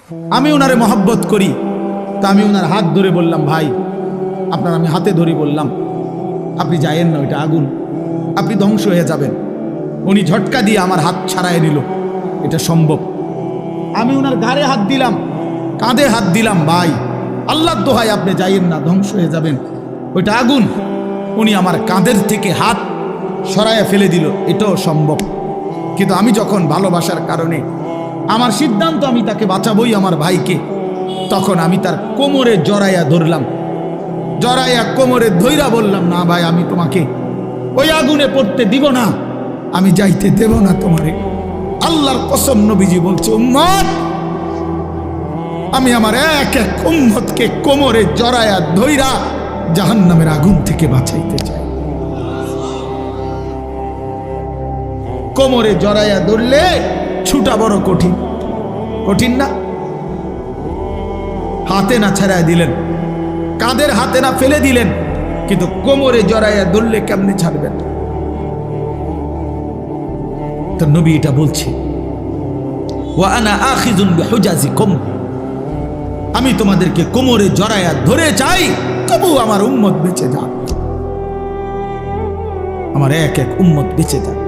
আমি ওনারে মহব্বত করি। তা আমি ওনার হাত ধরে বললাম, ভাই আপনার আমি হাতে ধরে বললাম, আপনি যায়েন না, ওইটা আগুন, আপনি ধ্বংস হয়ে যাবেন। উনি ঝটকা দিয়ে আমার হাত ছাড়াই নিল। এটা সম্ভব? আমি ওনার ঘাড়ে হাত দিলাম, কাঁধে হাত দিলাম, ভাই আল্লাহর দোহাই আপনি যাইয়েন না, ধ্বংস হয়ে যাবেন, ওইটা আগুন। উনি আমার কাঁধের থেকে হাত সরাইয়া ফেলে দিল। এটাও সম্ভব। কিন্তু আমি যখন ভালোবাসার কারণে আমার সিদ্ধান্ত, আমি তাকে বাঁচাবই, আমার ভাইকে, তখন আমি তার কোমরে জড়াইয়া ধরলাম, জড়াইয়া কোমরে ধইরা বললাম, না ভাই আমি তোমাকে ওই আগুনে পড়তে দিব না, আমি যাইতে দেব না তোমারে। আল্লাহর কসম, নবীজি বলছে, উম্মত আমি আমার এক এক উম্মতকে কোমরে জড়াইয়া ধইরা জাহান্নামের আগুন থেকে বাঁচাইতে চাই। কোমরে জড়াইয়া ধরলে ছুটা বড় কঠিন, কঠিন না? হাতে না ছাড়াই দিলেন, কাঁধের হাতে না ফেলে দিলেন, কিন্তু কোমরে জড়াইয়া ধরলে কেমনে ছাড়বেন? তো নবী এটা বলছে, ওয়া আনা আখিযুন বিহুজাজিকুম, আমি তোমাদেরকে কোমরে জড়াইয়া ধরে চাই, তবু আমার উম্মত বেঁচে যাক, আমার এক এক উম্মত বেঁচে যাক।